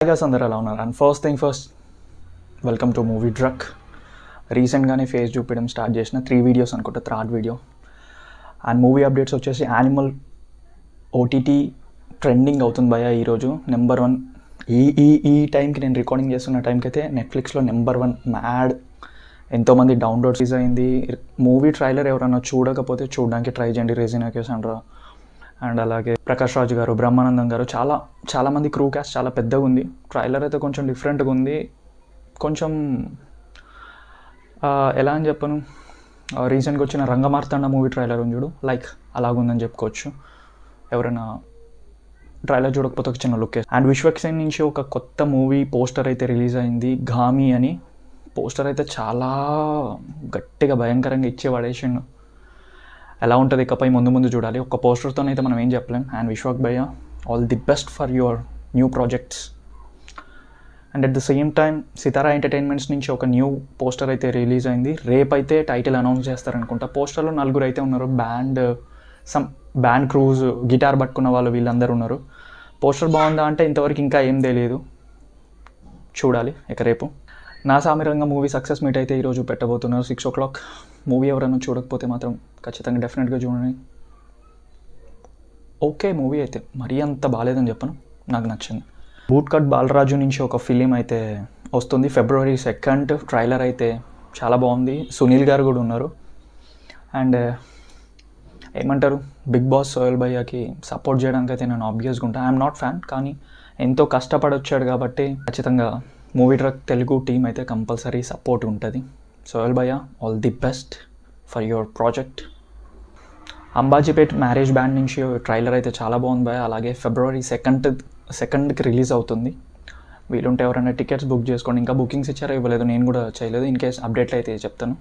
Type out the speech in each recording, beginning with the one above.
Guys అందరూ ఎలా ఉన్నారు? And first welcome to movie truck. రీసెంట్గానే ఫేస్ చూపించడం స్టార్ట్ చేసిన 3 వీడియోస్ అనుకుంటా, third video. And movie updates వచ్చేసి యానిమల్ ఓటీటీ ట్రెండింగ్ అవుతుంది భయ ఈరోజు నెంబర్ 1. ఈ టైంకి నేను రికార్డింగ్ చేస్తున్న టైంకి అయితే నెట్ఫ్లిక్స్లో నెంబర్ 1 మ్యాడ్. ఎంతోమంది డౌన్లోడ్స్ అయింది. మూవీ ట్రైలర్ ఎవరైనా చూడకపోతే చూడడానికి ట్రై చేయండి. రెజినా కేసాండ్రా అండ్ అలాగే ప్రకాష్ రాజ్ గారు, బ్రహ్మానందం గారు, చాలామంది క్రూ క్యాస్ట్ చాలా పెద్దగా ఉంది. ట్రైలర్ అయితే కొంచెం డిఫరెంట్గా ఉంది. కొంచెం ఎలా అని చెప్పను, రీసెంట్గా వచ్చిన రంగమార్తాండ మూవీ ట్రైలర్ ఉంది చూడు, లైక్ అలాగుందని చెప్పుకోవచ్చు. ఎవరైనా ట్రైలర్ చూడకపోతే ఒక చిన్న లుక్. అండ్ విశ్వక్సేన్ నుంచి ఒక కొత్త మూవీ పోస్టర్ అయితే రిలీజ్ అయింది, ఘామీ అని. పోస్టర్ అయితే చాలా గట్టిగా భయంకరంగా ఇచ్చే పడేసిండు. ఎలా ఉంటుంది ఇకపై ముందు చూడాలి. ఒక పోస్టర్తో అయితే మనం ఏం చెప్పలేం. అండ్ విశ్వక్ భయ్య, all the best for your new projects. And at the same time Sitara entertainments నుంచి ఒక న్యూ పోస్టర్ అయితే రిలీజ్ అయింది. రేపైతే టైటిల్ అనౌన్స్ చేస్తారనుకుంటా. పోస్టర్లో 4 అయితే ఉన్నారు. బ్యాండ్ క్రూజ్, గిటార్ పట్టుకున్న వాళ్ళు, వీళ్ళందరూ ఉన్నారు. పోస్టర్ బాగుందా అంటే ఇంతవరకు ఇంకా ఏం తెలియదు, చూడాలి ఇక రేపు. నా సామిరంగ మూవీ సక్సెస్ మీట్ అయితే ఈరోజు పెట్టబోతున్నారు 6 o'clock. మూవీ ఎవరైనా చూడకపోతే మాత్రం ఖచ్చితంగా డెఫినెట్గా చూడండి. ఓకే మూవీ అయితే మరీ అంత బాగాలేదని చెప్పను, నాకు నచ్చింది. బూట్ కట్ బాలరాజు నుంచి ఒక ఫిలిం అయితే వస్తుంది February 2nd. ట్రైలర్ అయితే చాలా బాగుంది. సునీల్ గారు కూడా ఉన్నారు. అండ్ ఏమంటారు, బిగ్ బాస్ సోయల్ భయ్యకి సపోర్ట్ చేయడానికి అయితే నేను ఆబ్వియస్గా ఉంటాను. ఐఎమ్ నాట్ ఫ్యాన్, కానీ ఎంతో కష్టపడి వచ్చాడు కాబట్టి ఖచ్చితంగా మూవీ ట్రక్ తెలుగు టీం అయితే కంపల్సరీ సపోర్ట్ ఉంటుంది. సోయల్ భయ్య, all the best for your project. Ambajipet marriage band నుంచి ట్రైలర్ అయితే చాలా బాగుంది భయ్య. అలాగే February 2nd రిలీజ్ అవుతుంది. వీలుంటే ఎవరైనా టికెట్స్ బుక్ చేసుకోండి. ఇంకా బుకింగ్స్ ఇచ్చారో ఇవ్వలేదు, నేను కూడా చేయలేదు. ఇన్ కేస్ అప్డేట్లు అయితే చెప్తాను.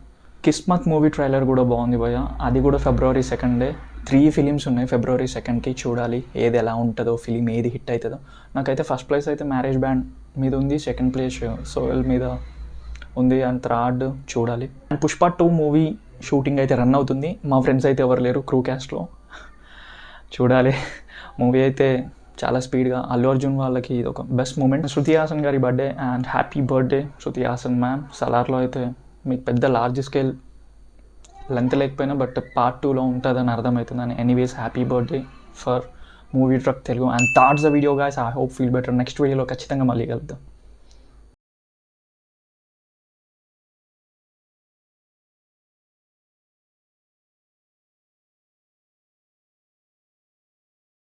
కిస్మత్ మూవీ ట్రైలర్ కూడా బాగుంది భయ్య. అది కూడా February 2nd. 3 ఫిలిమ్స్ ఉన్నాయి February 2ndకి. చూడాలి ఏది ఎలా ఉంటుందో, ఫిలిం ఏది హిట్ అవుతుందో. నాకైతే ఫస్ట్ ప్లేస్ అయితే మ్యారేజ్ బ్యాండ్ మీద ఉంది, సెకండ్ ప్లేస్ సోయల్ మీద ఉంది, అండ్ థర్డ్ చూడాలి. అండ్ పుష్ప 2 మూవీ షూటింగ్ అయితే రన్ అవుతుంది. మా ఫ్రెండ్స్ అయితే ఎవరు లేరు క్రూ క్యాస్ట్లో, చూడాలి. మూవీ అయితే చాలా స్పీడ్గా. అల్లు అర్జున్ వాళ్ళకి ఇది ఒక బెస్ట్ మూమెంట్. శృతి హాసన్ గారి birthday, and happy birthday Shruti Haasan ma'am. సలార్లో అయితే మీకు పెద్ద లార్జ్ స్కేల్ లెంత్ లేకపోయినా బట్ part 2లో ఉంటుందని అర్థమవుతుందని. Anyways happy birthday for movie truck Telugu. And that's the video guys. I hope feel better. Next వీడియోలో ఖచ్చితంగా మళ్ళీ కలుద్దాం.